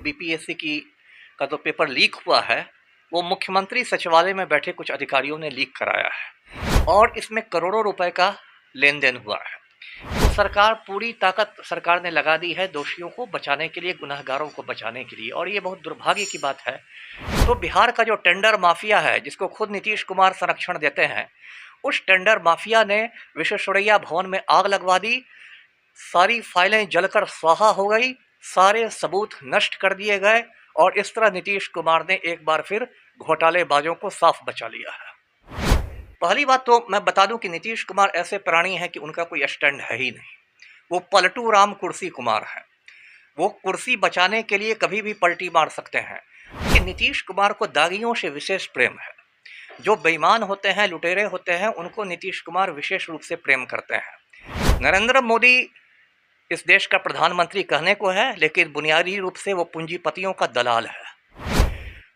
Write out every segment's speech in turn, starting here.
BPSC की का जो पेपर लीक हुआ है वो मुख्यमंत्री सचिवालय में बैठे कुछ अधिकारियों ने लीक कराया है और इसमें करोड़ों रुपए का लेन देन हुआ है। तो सरकार पूरी ताकत सरकार ने लगा दी है दोषियों को बचाने के लिए, गुनहगारों को बचाने के लिए, और ये बहुत दुर्भाग्य की बात है। तो बिहार का जो टेंडर माफिया है जिसको खुद नीतीश कुमार संरक्षण देते हैं, उस टेंडर माफिया ने विश्वेश्वरैया भवन में आग लगवा दी, सारी फाइलें जलकर स्वाहा हो गई, सारे सबूत नष्ट कर दिए गए और इस तरह नीतीश कुमार ने एक बार फिर घोटालेबाजों को साफ बचा लिया है। पहली बात तो मैं बता दूं कि नीतीश कुमार ऐसे प्राणी हैं कि उनका कोई स्टैंड है ही नहीं। वो पलटू राम कुर्सी कुमार हैं। वो कुर्सी बचाने के लिए कभी भी पलटी मार सकते हैं। कि नीतीश कुमार को दागियों से विशेष प्रेम है। जो बेईमान होते हैं, लुटेरे होते हैं, उनको नीतीश कुमार विशेष रूप से प्रेम करते हैं। नरेंद्र मोदी इस देश का प्रधानमंत्री कहने को है, लेकिन बुनियादी रूप से वो पूंजीपतियों का दलाल है।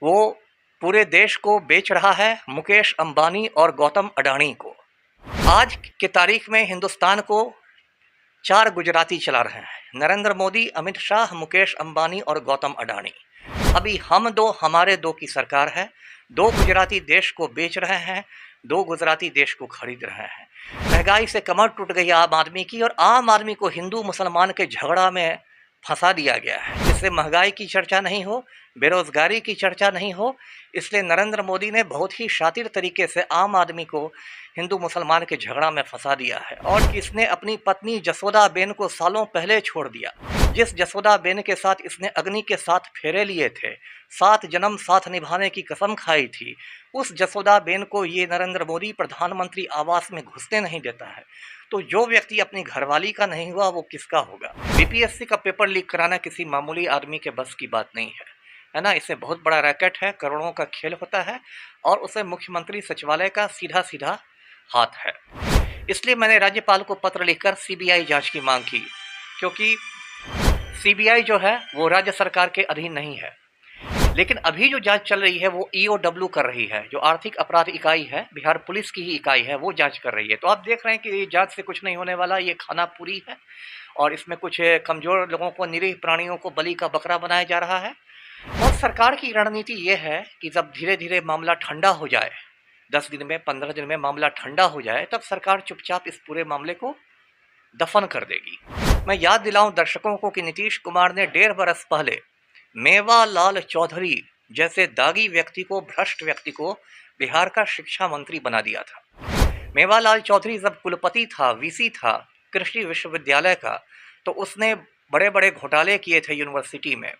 वो पूरे देश को बेच रहा है मुकेश अंबानी और गौतम अडानी को। आज के तारीख में हिंदुस्तान को 4 गुजराती चला रहे हैं: नरेंद्र मोदी, अमित शाह, मुकेश अंबानी और गौतम अडानी। अभी हम दो, हमारे दो की सरकार है। 2 गुजराती देश को बेच रहे हैं, 2 गुजराती देश को खरीद रहे हैं। महंगाई से कमर टूट गई आम आदमी की, और आम आदमी को हिंदू मुसलमान के झगड़ा में फंसा दिया गया है, जिससे महंगाई की चर्चा नहीं हो, बेरोजगारी की चर्चा नहीं हो। इसलिए नरेंद्र मोदी ने बहुत ही शातिर तरीके से आम आदमी को हिंदू मुसलमान के झगड़ा में फंसा दिया है। और इसने अपनी पत्नी जसोदाबेन को सालों पहले छोड़ दिया। जिस जसोदाबेन के साथ इसने अग्नि के साथ फेरे लिए थे, 7 जन्म साथ निभाने की कसम खाई थी, उस जसोदाबेन को ये नरेंद्र मोदी प्रधानमंत्री आवास में घुसने नहीं देता है। तो जो व्यक्ति अपनी घरवाली का नहीं हुआ वो किसका होगा। बीपीएससी का पेपर लीक कराना किसी मामूली आदमी के बस की बात नहीं है ना। इससे बहुत बड़ा रैकेट है, करोड़ों का खेल होता है, और उसे मुख्यमंत्री सचिवालय का सीधा सीधा हाथ है। इसलिए मैंने राज्यपाल को पत्र लिखकर सीबीआई जांच की मांग की, क्योंकि सीबीआई जो है वो राज्य सरकार के अधीन नहीं है। लेकिन अभी जो जांच चल रही है वो ईओडब्ल्यू कर रही है, जो आर्थिक अपराध इकाई है, बिहार पुलिस की ही इकाई है, वो जांच कर रही है। तो आप देख रहे हैं कि ये जांच से कुछ नहीं होने वाला, ये खाना पूरी है, और इसमें कुछ कमजोर लोगों को, निरीह प्राणियों को बलि का बकरा बनाया जा रहा है। और सरकार की रणनीति ये है कि जब धीरे धीरे मामला ठंडा हो जाए, 10 दिन में, 15 दिन में मामला ठंडा हो जाए, तब सरकार चुपचाप इस पूरे मामले को दफन कर देगी। मैं याद दिलाऊं दर्शकों को कि नीतीश कुमार ने 1.5 बरस पहले मेवालाल चौधरी जैसे दागी व्यक्ति को, भ्रष्ट व्यक्ति को बिहार का शिक्षा मंत्री बना दिया था। मेवालाल चौधरी जब कुलपति था, वीसी था कृषि विश्वविद्यालय का, तो उसने बड़े बड़े घोटाले किए थे यूनिवर्सिटी में।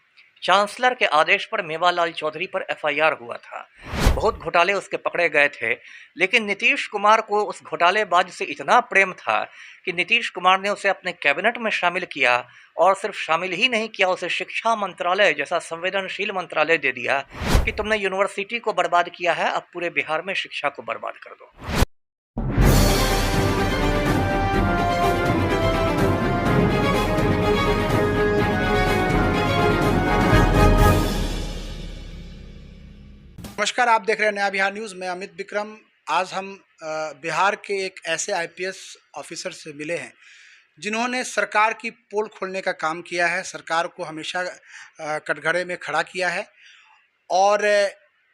चांसलर के आदेश पर मेवालाल चौधरी पर एफआईआर हुआ था। बहुत घोटाले उसके पकड़े गए थे। लेकिन नीतीश कुमार को उस घोटालेबाज से इतना प्रेम था कि नीतीश कुमार ने उसे अपने कैबिनेट में शामिल किया, और सिर्फ शामिल ही नहीं किया, उसे शिक्षा मंत्रालय जैसा संवेदनशील मंत्रालय दे दिया कि तुमने यूनिवर्सिटी को बर्बाद किया है, अब पूरे बिहार में शिक्षा को बर्बाद कर दो। नमस्कार, आप देख रहे हैं नया बिहार न्यूज़। मैं अमित विक्रम। आज हम बिहार के एक ऐसे आईपीएस ऑफिसर से मिले हैं जिन्होंने सरकार की पोल खोलने का काम किया है, सरकार को हमेशा कटघरे में खड़ा किया है, और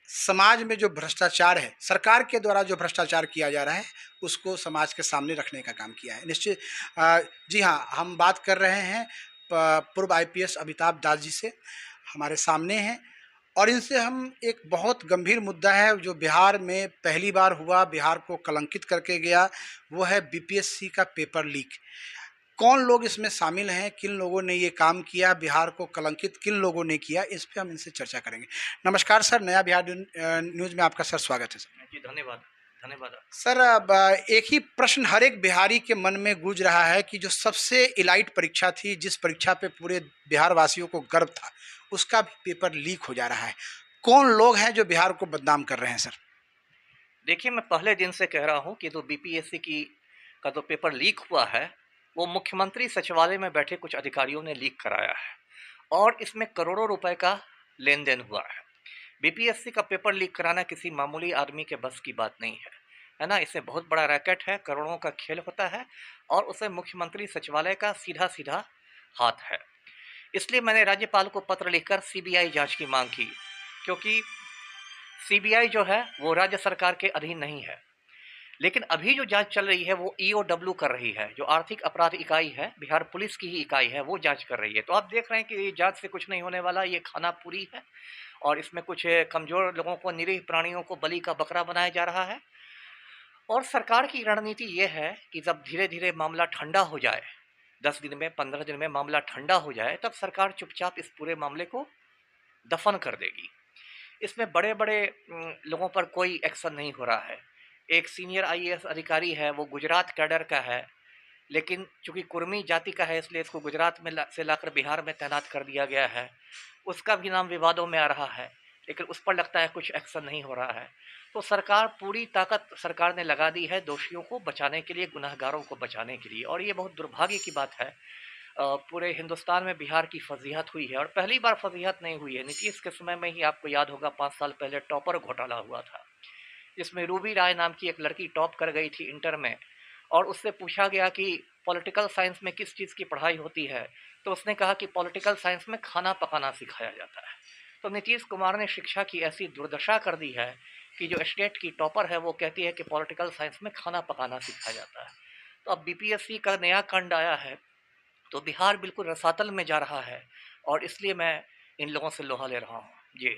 समाज में जो भ्रष्टाचार है, सरकार के द्वारा जो भ्रष्टाचार किया जा रहा है, उसको समाज के सामने रखने का काम किया है। निश्चित जी हाँ, हम बात कर रहे हैं पूर्व आईपीएस अमिताभ दास जी से। हमारे सामने हैं, और इनसे हम एक बहुत गंभीर मुद्दा है जो बिहार में पहली बार हुआ, बिहार को कलंकित करके गया, वो है बीपीएससी का पेपर लीक। कौन लोग इसमें शामिल हैं, किन लोगों ने ये काम किया, बिहार को कलंकित किन लोगों ने किया, इस पे हम इनसे चर्चा करेंगे। नमस्कार सर, नया बिहार न्यूज़ में आपका सर स्वागत है सर। जी धन्यवाद। धन्यवाद सर, अब एक ही प्रश्न हर एक बिहारी के मन में गूंज रहा है कि जो सबसे इलाइट परीक्षा थी, जिस परीक्षा पे पूरे बिहार वासियों को गर्व था, उसका भी पेपर लीक हो जा रहा है। कौन लोग हैं जो बिहार को बदनाम कर रहे हैं सर? देखिए, मैं पहले दिन से कह रहा हूँ कि जो बीपीएससी का जो पेपर लीक हुआ है वो मुख्यमंत्री सचिवालय में बैठे कुछ अधिकारियों ने लीक कराया है, और इसमें करोड़ों रुपए का लेन देन हुआ है। बीपीएससी का पेपर लीक कराना किसी मामूली आदमी के बस की बात नहीं है ना। इससे बहुत बड़ा रैकेट है, करोड़ों का खेल होता है, और उसे मुख्यमंत्री सचिवालय का सीधा सीधा हाथ है। इसलिए मैंने राज्यपाल को पत्र लिखकर सीबीआई जांच की मांग की, क्योंकि सीबीआई जो है वो राज्य सरकार के अधीन नहीं है। लेकिन अभी जो जांच चल रही है वो ईओडब्ल्यू कर रही है, जो आर्थिक अपराध इकाई है, बिहार पुलिस की ही इकाई है, वो जांच कर रही है। तो आप देख रहे हैं कि ये जांच से कुछ नहीं होने वाला, ये खाना पूरी है और इसमें कुछ कमजोर लोगों को, निरीह प्राणियों को बलि का बकरा बनाया जा रहा है। और सरकार की रणनीति ये है कि जब धीरे धीरे मामला ठंडा हो जाए, 10 दिन में, 15 दिन में मामला ठंडा हो जाए, तब सरकार चुपचाप इस पूरे मामले को दफन कर देगी। इसमें बड़े बड़े लोगों पर कोई एक्शन नहीं हो रहा है। एक सीनियर आईएएस अधिकारी है, वो गुजरात कैडर का है, लेकिन चूंकि कुर्मी जाति का है इसलिए इसको गुजरात में से लाकर बिहार में तैनात कर दिया गया है। उसका भी नाम विवादों में आ रहा है, लेकिन उस पर लगता है कुछ एक्शन नहीं हो रहा है। तो सरकार, पूरी ताकत सरकार ने लगा दी है दोषियों को बचाने के लिए, गुनहगारों को बचाने के लिए। और ये बहुत दुर्भाग्य की बात है। पूरे हिंदुस्तान में बिहार की फजीहत हुई है, और पहली बार फजीहत नहीं हुई है। नीतीश के समय में ही आपको याद होगा 5 साल पहले टॉपर घोटाला हुआ था, जिसमें रूबी राय नाम की एक लड़की टॉप कर गई थी इंटर में, और उससे पूछा गया कि पॉलिटिकल साइंस में किस चीज़ की पढ़ाई होती है, तो उसने कहा कि पॉलिटिकल साइंस में खाना पकाना सिखाया जाता है। तो नीतीश कुमार ने शिक्षा की ऐसी दुर्दशा कर दी है कि जो स्टेट की टॉपर है वो कहती है कि पॉलिटिकल साइंस में खाना पकाना सिखाया जाता है। तो अब बीपीएससी का नया कांड आया है, तो बिहार बिल्कुल रसातल में जा रहा है, और इसलिए मैं इन लोगों से लोहा ले रहा हूँ। जी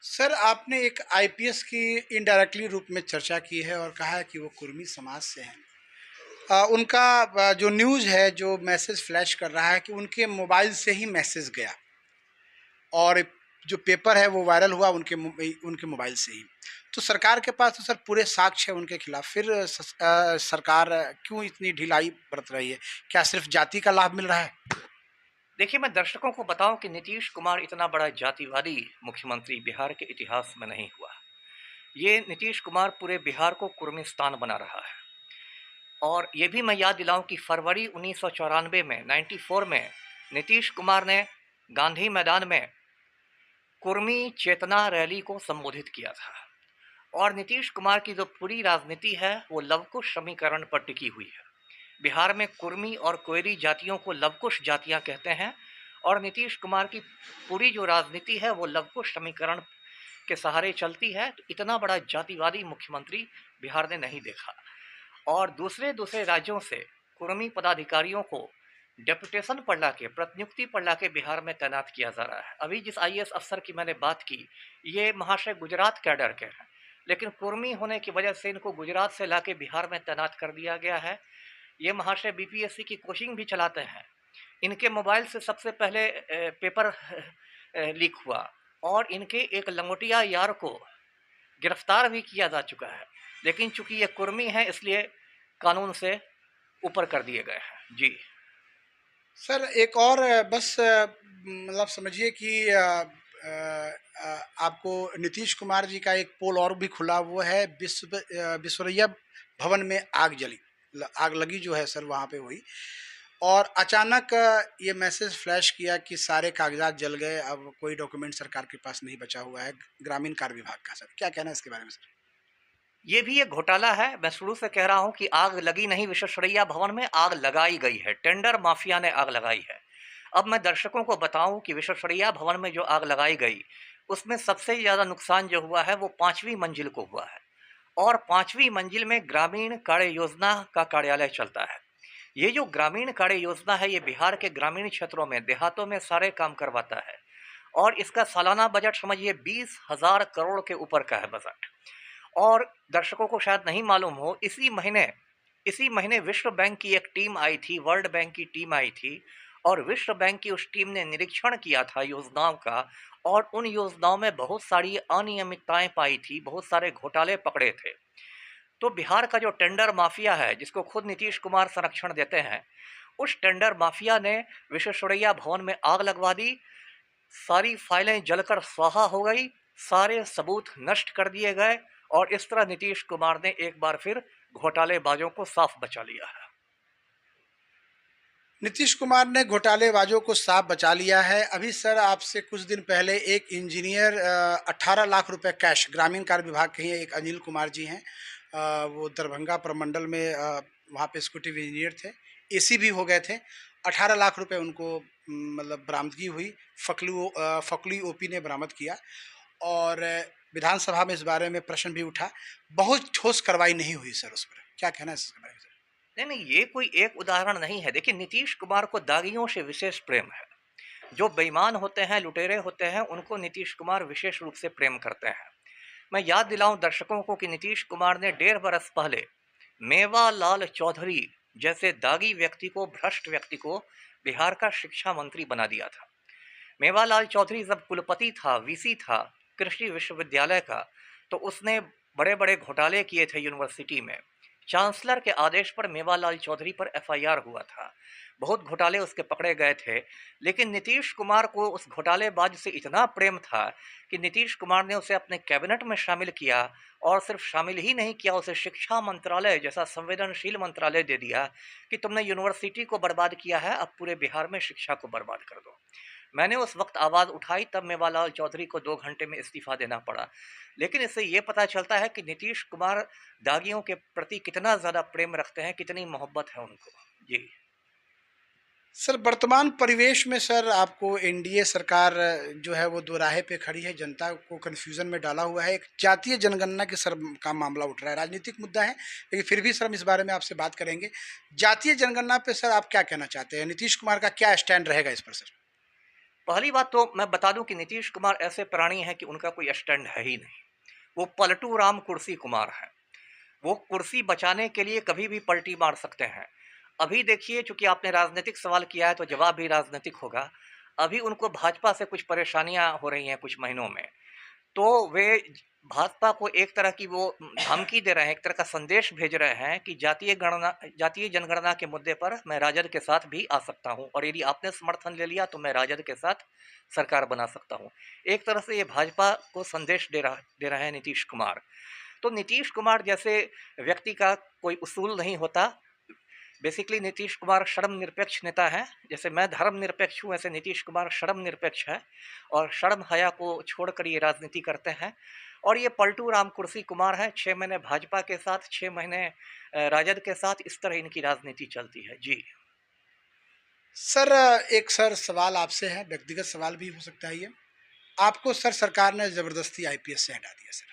सर, आपने एक आईपीएस की इनडायरेक्टली रूप में चर्चा की है और कहा है कि वो कुर्मी समाज से हैं। उनका जो न्यूज़ है, जो मैसेज फ्लैश कर रहा है कि उनके मोबाइल से ही मैसेज गया, और जो पेपर है वो वायरल हुआ उनके मोबाइल से ही। तो सरकार के पास तो सर पूरे साक्ष्य है उनके खिलाफ, फिर सरकार क्यों इतनी ढिलाई बरत रही है? क्या सिर्फ जाति का लाभ मिल रहा है? देखिए, मैं दर्शकों को बताऊं कि नीतीश कुमार इतना बड़ा जातिवादी मुख्यमंत्री बिहार के इतिहास में नहीं हुआ। ये नीतीश कुमार पूरे बिहार को कुर्मिस्तान बना रहा है। और ये भी मैं याद दिलाऊं कि फरवरी 1994 में, 94 में नीतीश कुमार ने गांधी मैदान में कुर्मी चेतना रैली को संबोधित किया था। और नीतीश कुमार की जो पूरी राजनीति है वो लवकुश समीकरण पर टिकी हुई है। बिहार में कुर्मी और कोयरी जातियों को लवकुश जातियां कहते हैं, और नीतीश कुमार की पूरी जो राजनीति है वो लवकुश समीकरण के सहारे चलती है। तो इतना बड़ा जातिवादी मुख्यमंत्री बिहार ने नहीं देखा। और दूसरे दूसरे राज्यों से कुर्मी पदाधिकारियों को डेपुटेशन पर लाके, प्रतिनियुक्ति पर लाके बिहार में तैनात किया जा रहा है। अभी जिस आईएएस अफसर की मैंने बात की, ये महाशय गुजरात कैडर के हैं, लेकिन कुर्मी होने की वजह से इनको गुजरात से लाके बिहार में तैनात कर दिया गया है। ये महाशय बीपीएससी की कोचिंग भी चलाते हैं। इनके मोबाइल से सबसे पहले पेपर लीक हुआ, और इनके एक लंगोटिया यार को गिरफ्तार भी किया जा चुका है। लेकिन चूंकि ये कुर्मी है इसलिए कानून से ऊपर कर दिए गए हैं। जी सर, एक और बस मतलब समझिए कि आपको नीतीश कुमार जी का एक पोल और भी खुला, वो है विश्वरैया भवन में आग लगी जो है सर, वहाँ पे हुई, और अचानक ये मैसेज फ्लैश किया कि सारे कागजात जल गए, अब कोई डॉक्यूमेंट सरकार के पास नहीं बचा हुआ है, ग्रामीण कार्य विभाग का। सर, क्या कहना है इसके बारे में सर? ये भी एक घोटाला है। मैं शुरू से कह रहा हूं कि आग लगी नहीं, विश्वेश्वरैया भवन में आग लगाई गई है। टेंडर माफिया ने आग लगाई है। अब मैं दर्शकों को बताऊं कि विश्वेश्वरैया भवन में जो आग लगाई गई, उसमें सबसे ज़्यादा नुकसान जो हुआ है वो 5वीं मंजिल को हुआ है। और 5वीं मंजिल में ग्रामीण कार्य योजना का कार्यालय चलता है। ये जो ग्रामीण कार्य योजना है, ये बिहार के ग्रामीण क्षेत्रों में, देहातों में सारे काम करवाता है। और इसका सालाना बजट समझिए 20,000 करोड़ के ऊपर का है बजट। और दर्शकों को शायद नहीं मालूम हो, इसी महीने विश्व बैंक की एक टीम आई थी, वर्ल्ड बैंक की टीम आई थी, और विश्व बैंक की उस टीम ने निरीक्षण किया था योजनाओं का, और उन योजनाओं में बहुत सारी अनियमितताएं पाई थी, बहुत सारे घोटाले पकड़े थे। तो बिहार का जो टेंडर माफिया है, जिसको खुद नीतीश कुमार संरक्षण देते हैं, उस टेंडर माफिया ने विश्वेश्वरैया भवन में आग लगवा दी। सारी फाइलें जलकर स्वाहा हो गई, सारे सबूत नष्ट कर दिए गए, और इस तरह नीतीश कुमार ने एक बार फिर घोटालेबाजों को साफ बचा लिया है। नीतीश कुमार ने घोटालेबाजों को साफ बचा लिया है। अभी सर, आपसे कुछ दिन पहले एक इंजीनियर 18 लाख रुपए कैश, ग्रामीण कार्य विभाग के ही एक अनिल कुमार जी हैं, वो दरभंगा प्रमंडल में वहाँ पे एग्जीक्यूटिव इंजीनियर थे, एसी भी हो गए थे। 18 लाख रुपए उनको मतलब बरामदगी हुई, फकली ओपी ने बरामद किया और विधानसभा में इस बारे में प्रश्न भी उठा। बहुत ठोस कार्रवाई नहीं हुई सर उस पर। क्या कहना है इसके बारे में सर? नहीं नहीं, ये कोई एक उदाहरण नहीं है। देखिए, नीतीश कुमार को दागियों से विशेष प्रेम है। जो बेईमान होते हैं, लुटेरे होते हैं, उनको नीतीश कुमार विशेष रूप से प्रेम करते हैं। मैं याद दिलाऊं दर्शकों को कि नीतीश कुमार ने 1.5 बरस पहले मेवालाल चौधरी जैसे दागी व्यक्ति को, भ्रष्ट व्यक्ति को बिहार का शिक्षा मंत्री बना दिया था। मेवालाल चौधरी जब कुलपति था, वीसी था कृषि विश्वविद्यालय का, तो उसने बड़े बड़े घोटाले किए थे यूनिवर्सिटी में। चांसलर के आदेश पर मेवालाल चौधरी पर एफआईआर हुआ था। बहुत घोटाले उसके पकड़े गए थे। लेकिन नीतीश कुमार को उस घोटालेबाज से इतना प्रेम था कि नीतीश कुमार ने उसे अपने कैबिनेट में शामिल किया, और सिर्फ शामिल ही नहीं किया, उसे शिक्षा मंत्रालय जैसा संवेदनशील मंत्रालय दे दिया कि तुमने यूनिवर्सिटी को बर्बाद किया है, अब पूरे बिहार में शिक्षा को बर्बाद कर दो। मैंने उस वक्त आवाज़ उठाई, तब मेवालाल चौधरी को 2 घंटे में इस्तीफा देना पड़ा। लेकिन इससे ये पता चलता है कि नीतीश कुमार दागियों के प्रति कितना ज़्यादा प्रेम रखते हैं, कितनी मोहब्बत है उनको। जी। सर वर्तमान परिवेश में सर आपको एनडीए सरकार जो है वो दोराहे पे खड़ी है, जनता को कन्फ्यूजन में डाला हुआ है। एक जातीय जनगणना के सर का मामला उठ रहा है, राजनीतिक मुद्दा है लेकिन फिर भी सर हम इस बारे में आपसे बात करेंगे। जातीय जनगणना पे सर आप क्या कहना चाहते हैं? नीतीश कुमार का क्या स्टैंड रहेगा इस पर सर? पहली बात तो मैं बता दूं कि नीतीश कुमार ऐसे प्राणी हैं कि उनका कोई स्टैंड है ही नहीं। वो पलटू राम कुर्सी कुमार हैं। वो कुर्सी बचाने के लिए कभी भी पलटी मार सकते हैं। अभी देखिए, चूंकि आपने राजनीतिक सवाल किया है तो जवाब भी राजनीतिक होगा। अभी उनको भाजपा से कुछ परेशानियां हो रही हैं कुछ महीनों में, तो वे भाजपा को एक तरह की वो धमकी दे रहे हैं, एक तरह का संदेश भेज रहे हैं कि जातीय जनगणना के मुद्दे पर मैं राजद के साथ भी आ सकता हूं, और यदि आपने समर्थन ले लिया तो मैं राजद के साथ सरकार बना सकता हूं। एक तरह से ये भाजपा को संदेश दे रहे हैं नीतीश कुमार। तो नीतीश कुमार जैसे व्यक्ति का कोई उसूल नहीं होता। बेसिकली नीतीश कुमार धर्मनिरपेक्ष नेता है। जैसे मैं धर्मनिरपेक्ष हूँ, ऐसे नीतीश कुमार धर्मनिरपेक्ष है, और शर्म हया को छोड़कर ये राजनीति करते हैं। और ये पलटू राम कुर्सी कुमार है, 6 महीने भाजपा के साथ, 6 महीने राजद के साथ, इस तरह इनकी राजनीति चलती है। जी। सर एक सर सवाल आपसे है, व्यक्तिगत सवाल भी हो सकता है ये। आपको सर सरकार ने ज़बरदस्ती आईपीएस से हटा दिया सर।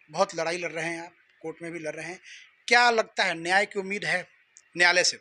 बहुत लड़ाई लड़ रहे हैं आप, कोर्ट में भी लड़ रहे हैं। क्या लगता है न्याय की उम्मीद है न्यायालय से?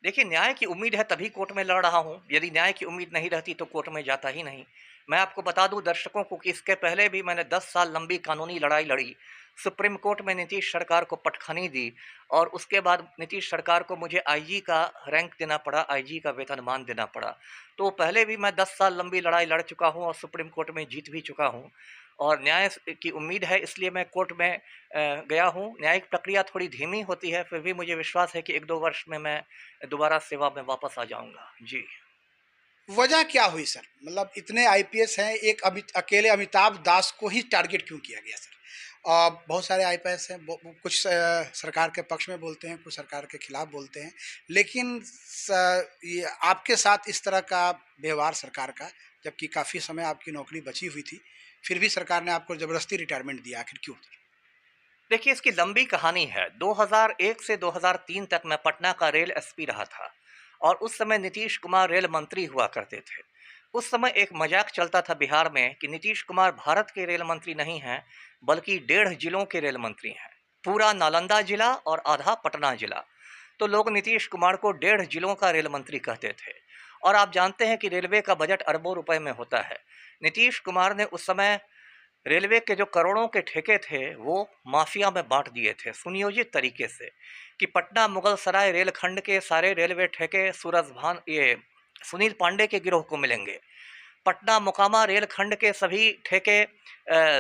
देखिए, न्याय की उम्मीद है तभी कोर्ट में लड़ रहा हूँ। यदि न्याय की उम्मीद नहीं रहती तो कोर्ट में जाता ही नहीं। मैं आपको बता दूं दर्शकों को कि इसके पहले भी मैंने 10 साल लंबी कानूनी लड़ाई लड़ी। सुप्रीम कोर्ट में नीतीश सरकार को पटखनी दी, और उसके बाद नीतीश सरकार को मुझे आईजी का रैंक देना पड़ा, आईजी का वेतनमान देना पड़ा। तो पहले भी मैं 10 साल लंबी लड़ाई लड़ चुका हूँ और सुप्रीम कोर्ट में जीत भी चुका हूँ। और न्याय की उम्मीद है, इसलिए मैं कोर्ट में गया हूँ। न्यायिक प्रक्रिया थोड़ी धीमी होती है, फिर भी मुझे विश्वास है कि 1-2 वर्ष में मैं दोबारा सेवा में वापस आ जाऊंगा। जी। वजह क्या हुई सर? मतलब इतने आईपीएस हैं, एक अकेले अमिताभ दास को ही टारगेट क्यों किया गया सर? बहुत सारे आईपीएस हैं, कुछ सरकार के पक्ष में बोलते हैं, कुछ सरकार के खिलाफ बोलते हैं, लेकिन ये आपके साथ इस तरह का व्यवहार सरकार का, जबकि काफ़ी समय आपकी नौकरी बची हुई थी, फिर भी सरकार ने आपको ज़बरदस्ती रिटायरमेंट दिया, आखिर क्यों? देखिए, इसकी लंबी कहानी है। 2001 से 2003 तक मैं पटना का रेल एसपी रहा था, और उस समय नीतीश कुमार रेल मंत्री हुआ करते थे। उस समय एक मजाक चलता था बिहार में कि नीतीश कुमार भारत के रेल मंत्री नहीं हैं, बल्कि 1.5 जिलों के रेल मंत्री हैं। पूरा नालंदा जिला और आधा पटना जिला। तो लोग नीतीश कुमार को 1.5 जिलों का रेल मंत्री कहते थे। और आप जानते हैं कि रेलवे का बजट अरबों रुपए में होता है। नीतीश कुमार ने उस समय रेलवे के जो करोड़ों के ठेके थे वो माफिया में बांट दिए थे, सुनियोजित तरीके से, कि पटना मुगल सराय रेलखंड के सारे रेलवे ठेके सुनील पांडे के गिरोह को मिलेंगे। पटना मोकामा रेलखंड के सभी ठेके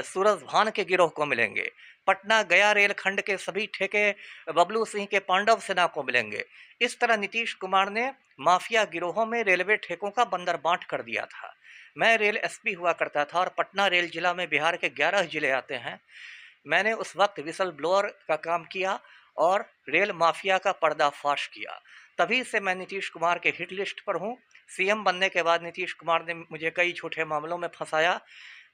सूरज भान के गिरोह को मिलेंगे। पटना गया रेलखंड के सभी ठेके बबलू सिंह के पांडव सेना को मिलेंगे। इस तरह नीतीश कुमार ने माफिया गिरोहों में रेलवे ठेकों का बंदरबांट कर दिया था। मैं रेल एसपी हुआ करता था, और पटना रेल जिला में बिहार के 11 जिले आते हैं। मैंने उस वक्त विसल ब्लोअर का काम किया और रेल माफिया का पर्दाफाश किया। तभी से मैं नीतीश कुमार के हिट लिस्ट पर हूँ। सीएम बनने के बाद नीतीश कुमार ने मुझे कई झूठे मामलों में फंसाया,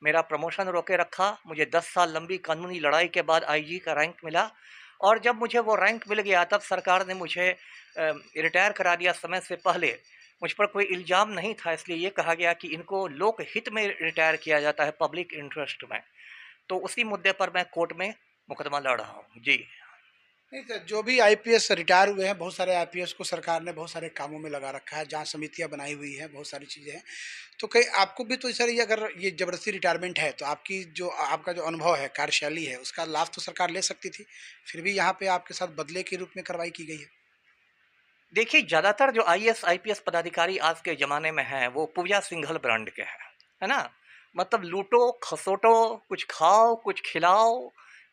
मेरा प्रमोशन रोके रखा। मुझे 10 साल लंबी कानूनी लड़ाई के बाद आईजी का रैंक मिला, और जब मुझे वो रैंक मिल गया तब सरकार ने मुझे रिटायर करा दिया समय से पहले। मुझ पर कोई इल्ज़ाम नहीं था, इसलिए ये कहा गया कि इनको लोक हित में रिटायर किया जाता है, पब्लिक इंटरेस्ट में। तो उसी मुद्दे पर मैं कोर्ट में मुकदमा लड़ रहा हूँ। जी। नहीं सर, जो भी आईपीएस रिटायर हुए हैं, बहुत सारे आईपीएस को सरकार ने बहुत सारे कामों में लगा रखा है, जांच समितियां बनाई हुई हैं, बहुत सारी चीज़ें हैं। तो कहीं आपको भी तो सर, ये अगर ये ज़बरदस्ती रिटायरमेंट है, तो आपका जो अनुभव है, कार्यशैली है, उसका लाभ तो सरकार ले सकती थी। फिर भी यहाँ पे आपके साथ बदले के रूप में कार्रवाई की गई है। देखिए, ज़्यादातर जो आईएएस, आईपीएस पदाधिकारी आज के ज़माने में हैं, वो पूजा सिंघल ब्रांड के हैं, है ना? मतलब लूटो, खसोटो, कुछ खाओ, कुछ खिलाओ,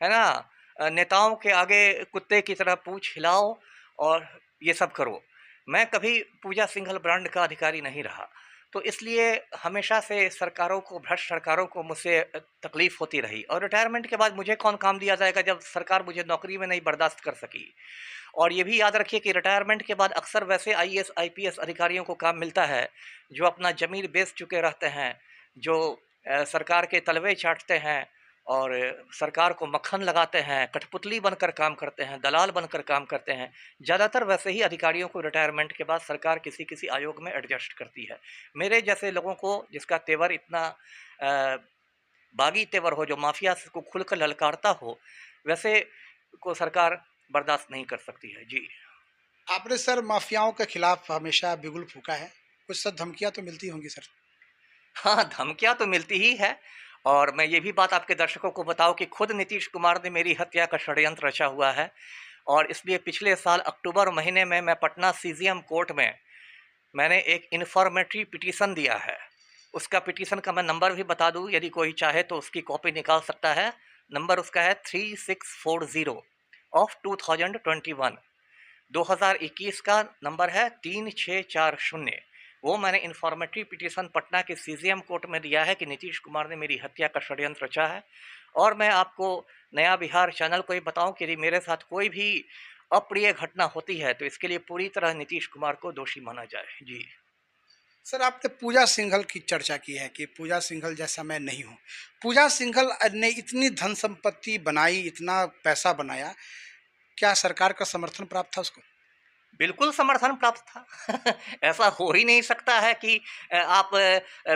है ना? नेताओं के आगे कुत्ते की तरह पूँछ हिलाओ और ये सब करो। मैं कभी पूजा सिंघल ब्रांड का अधिकारी नहीं रहा, तो इसलिए हमेशा से सरकारों को, भ्रष्ट सरकारों को मुझसे तकलीफ़ होती रही और रिटायरमेंट के बाद मुझे कौन काम दिया जाएगा जब सरकार मुझे नौकरी में नहीं बर्दाश्त कर सकी। और ये भी याद रखिए कि रिटायरमेंट के बाद अक्सर वैसे आईएएस, आईपीएस अधिकारियों को काम मिलता है, जो अपना ज़मीर बेच चुके रहते हैं, जो सरकार के तलवे चाटते हैं और सरकार को मक्खन लगाते हैं, कठपुतली बनकर काम करते हैं, दलाल बनकर काम करते हैं। ज़्यादातर वैसे ही अधिकारियों को रिटायरमेंट के बाद सरकार किसी-किसी आयोग में एडजस्ट करती है। मेरे जैसे लोगों को जिसका तेवर इतना अ, बागी तेवर हो, जो माफिया को खुलकर ललकारता हो, वैसे को सरकार बर्दाश्त नहीं कर सकती है। जी। आपने सर माफियाओं के खिलाफ हमेशा बिगुल फूँका है। कुछ सर धमकियाँ तो मिलती होंगी सर? हाँ, धमकियाँ तो मिलती ही है और मैं ये भी बात आपके दर्शकों को बताऊँ कि खुद नीतीश कुमार ने मेरी हत्या का षड्यंत्र रचा हुआ है और इसलिए पिछले साल अक्टूबर महीने में मैं पटना सीजीएम कोर्ट में मैंने एक इन्फॉर्मेटरी पिटीशन दिया है। उसका पिटीशन का मैं नंबर भी बता दूँ, यदि कोई चाहे तो उसकी कॉपी निकाल सकता है। नंबर उसका है 3640 ऑफ 2021। 2021 का नंबर है 3640। वो मैंने इन्फॉर्मेटरी पिटीशन पटना के सीजीएम कोर्ट में दिया है कि नीतीश कुमार ने मेरी हत्या का षड्यंत्र रचा है। और मैं आपको नया बिहार चैनल को ये बताऊं कि यदि मेरे साथ कोई भी अप्रिय घटना होती है तो इसके लिए पूरी तरह नीतीश कुमार को दोषी माना जाए। जी। सर, आपने पूजा सिंघल की चर्चा की है कि पूजा सिंघल जैसा मैं नहीं हूँ। पूजा सिंघल ने इतनी धन संपत्ति बनाई, इतना पैसा बनाया, क्या सरकार का समर्थन प्राप्त था उसको? बिल्कुल समर्थन प्राप्त था। ऐसा हो ही नहीं सकता है कि आप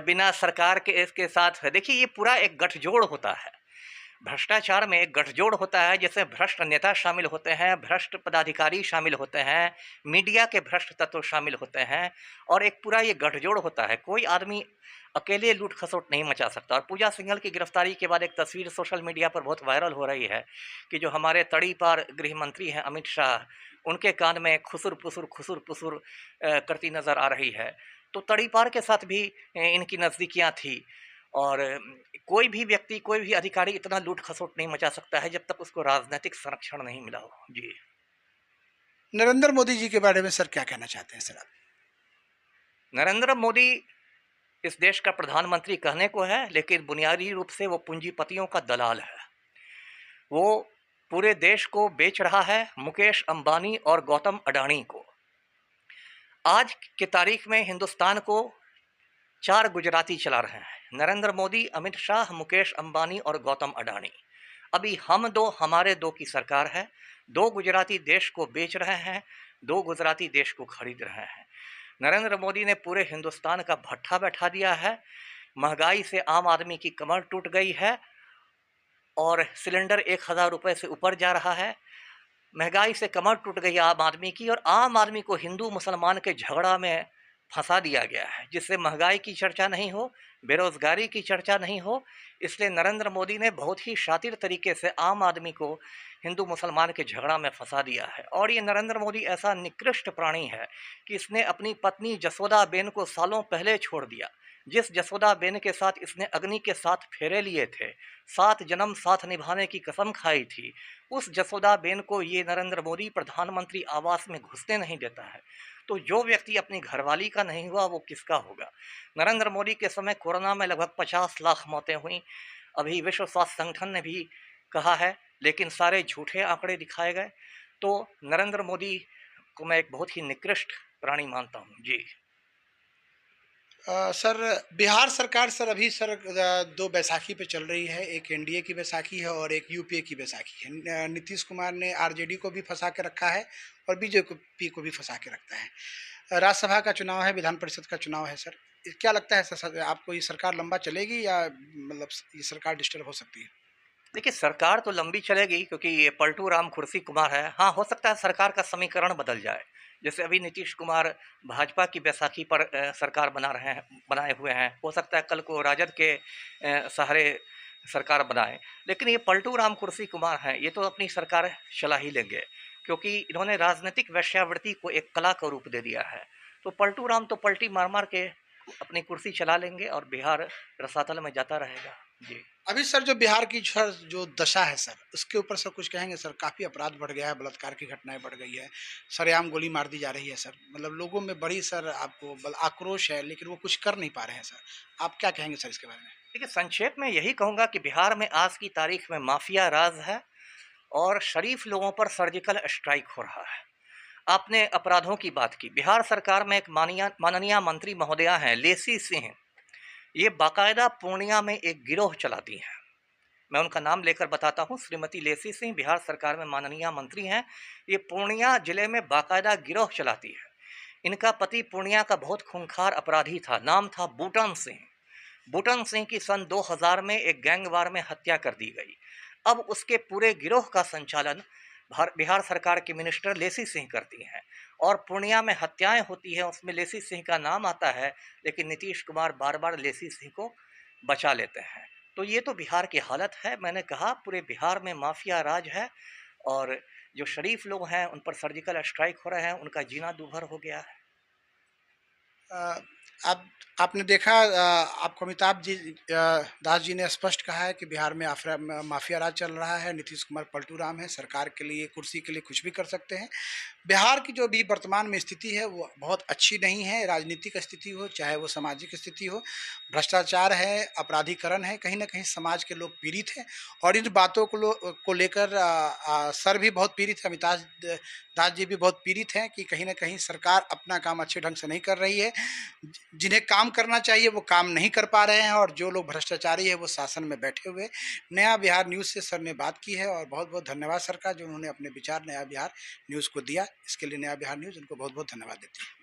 बिना सरकार के इसके साथ देखिए, ये पूरा एक गठजोड़ होता है। भ्रष्टाचार में एक गठजोड़ होता है, जिसमें भ्रष्ट नेता शामिल होते हैं, भ्रष्ट पदाधिकारी शामिल होते हैं, मीडिया के भ्रष्ट तत्व शामिल होते हैं और एक पूरा ये गठजोड़ होता है। कोई आदमी अकेले लूट खसोट नहीं मचा सकता। और पूजा सिंघल की गिरफ्तारी के बाद एक तस्वीर सोशल मीडिया पर बहुत वायरल हो रही है कि जो हमारे तड़ीपार गृह मंत्री हैं अमित शाह, उनके कान में खुसुर पुसुर करती नज़र आ रही है। तो तड़ीपार के साथ भी इनकी नज़दीकियाँ थी और कोई भी व्यक्ति, कोई भी अधिकारी इतना लूट-खसोट नहीं मचा सकता है जब तक उसको राजनैतिक संरक्षण नहीं मिला हो। जी। नरेंद्र मोदी जी के बारे में सर क्या कहना चाहते हैं सर आप? नरेंद्र मोदी इस देश का प्रधानमंत्री कहने को है, लेकिन बुनियादी रूप से वो पूंजीपतियों का दलाल है। वो पूरे देश को बेच रहा है मुकेश अंबानी और गौतम अडानी को। आज की तारीख में हिंदुस्तान को 4 गुजराती चला रहे हैं: नरेंद्र मोदी, अमित शाह, मुकेश अंबानी और गौतम अडानी। अभी हम दो, हमारे दो की सरकार है। 2 गुजराती देश को बेच रहे हैं, 2 गुजराती देश को खरीद रहे हैं। नरेंद्र मोदी ने पूरे हिंदुस्तान का भट्ठा बैठा दिया है। महंगाई से आम आदमी की कमर टूट गई है और सिलेंडर 1000 रुपये से ऊपर जा रहा है। महंगाई से कमर टूट गई आम आदमी की और आम आदमी को हिंदू मुसलमान के झगड़ा में फंसा दिया गया है, जिससे महंगाई की चर्चा नहीं हो, बेरोजगारी की चर्चा नहीं हो। इसलिए नरेंद्र मोदी ने बहुत ही शातिर तरीके से आम आदमी को हिंदू मुसलमान के झगड़ा में फंसा दिया है। और ये नरेंद्र मोदी ऐसा निकृष्ट प्राणी है कि इसने अपनी पत्नी जसोदाबेन को सालों पहले छोड़ दिया। जिस जसोदाबेन के साथ इसने अग्नि के 7 फेरे लिए थे, 7 जन्म साथ निभाने की कसम खाई थी, उस जसोदाबेन को ये नरेंद्र मोदी प्रधानमंत्री आवास में घुसने नहीं देता है। तो जो व्यक्ति अपनी घरवाली का नहीं हुआ वो किसका होगा? नरेंद्र मोदी के समय कोरोना में लगभग 50 लाख मौतें हुई। अभी विश्व स्वास्थ्य संगठन ने भी कहा है, लेकिन सारे झूठे आंकड़े दिखाए गए। तो नरेंद्र मोदी को मैं एक बहुत ही निकृष्ट प्राणी मानता हूँ। जी। सर, बिहार सरकार सर अभी सर 2 बैसाखी पे चल रही है। एक एनडीए की बैसाखी है और एक यूपीए की बैसाखी है। नीतीश कुमार ने आरजेडी को भी फंसा के रखा है और बीजेपी को भी फंसा के रखता है। राज्यसभा का चुनाव है, विधान परिषद का चुनाव है सर। क्या लगता है सर, आपको ये सरकार लंबा चलेगी या मतलब ये सरकार डिस्टर्ब हो सकती है? देखिए, सरकार तो लंबी चलेगी क्योंकि ये पलटू राम कुर्सी कुमार है। हाँ, हो सकता है सरकार का समीकरण बदल जाए। जैसे अभी नीतीश कुमार भाजपा की बैसाखी पर सरकार बनाए हुए हैं। हो सकता है कल को राजद के सहारे सरकार बनाएँ। लेकिन ये पलटू राम कुर्सी कुमार हैं, ये तो अपनी सरकार चला ही लेंगे क्योंकि इन्होंने राजनीतिक वेश्यावृत्ति को एक कला का रूप दे दिया है। तो पलटू राम तो पलटी मार-मार के अपनी कुर्सी चला लेंगे और बिहार रसातल में जाता रहेगा। जी। अभी सर जो बिहार की सर जो दशा है सर, उसके ऊपर सर कुछ कहेंगे सर? काफ़ी अपराध बढ़ गया है, बलात्कार की घटनाएँ बढ़ गई है, सरेआम गोली मार दी जा रही है सर। मतलब लोगों में बड़ी सर आपको बल आक्रोश है, लेकिन वो कुछ कर नहीं पा रहे हैं सर। आप क्या कहेंगे सर इसके बारे में? देखिए, संक्षेप में यही कहूँगा कि बिहार में आज की तारीख में माफिया राज है और शरीफ लोगों पर सर्जिकल स्ट्राइक हो रहा है। आपने अपराधों की बात की। बिहार सरकार में एक माननीय मंत्री महोदया हैं, लेसी सिंह। ये बाकायदा पूर्णिया में एक गिरोह चलाती हैं। मैं उनका नाम लेकर बताता हूँ, श्रीमती लेसी सिंह बिहार सरकार में माननीय मंत्री हैं। ये पूर्णिया जिले में बाकायदा गिरोह चलाती है। इनका पति पूर्णिया का बहुत खूंखार अपराधी था, नाम था बूटन सिंह। बूटन सिंह की सन 2000 में एक गैंग वार में हत्या कर दी गई। अब उसके पूरे गिरोह का संचालन बिहार सरकार के मिनिस्टर लेसी सिंह करती हैं और पूर्णिया में हत्याएं होती हैं, उसमें लेसी सिंह का नाम आता है, लेकिन नीतीश कुमार बार बार लेसी सिंह को बचा लेते हैं। तो ये तो बिहार की हालत है। मैंने कहा पूरे बिहार में माफिया राज है और जो शरीफ लोग हैं उन पर सर्जिकल स्ट्राइक हो रहे हैं, उनका जीना दूभर हो गया है। अ, आप आपने देखा आपको अमिताभ जी दास जी ने स्पष्ट कहा है कि बिहार में माफिया राज चल रहा है, नीतीश कुमार पलटू राम है, सरकार के लिए कुर्सी के लिए कुछ भी कर सकते हैं। बिहार की जो भी वर्तमान में स्थिति है वो बहुत अच्छी नहीं है, राजनीतिक स्थिति हो चाहे वो सामाजिक स्थिति हो, भ्रष्टाचार है, अपराधीकरण है, कहीं ना कहीं समाज के लोग पीड़ित हैं और इन बातों को लेकर सर भी बहुत पीड़ित है, अमिताभ दास जी भी बहुत पीड़ित हैं कि कहीं ना कहीं सरकार अपना काम अच्छे ढंग से नहीं कर रही है। जिन्हें काम करना चाहिए वो काम नहीं कर पा रहे हैं और जो लोग भ्रष्टाचारी है वो शासन में बैठे हुए। नया बिहार न्यूज़ से सर ने बात की है और बहुत बहुत धन्यवाद सर का, जो उन्होंने अपने विचार नया बिहार न्यूज़ को दिया। इसके लिए नया बिहार न्यूज़ उनको बहुत बहुत धन्यवाद देती है।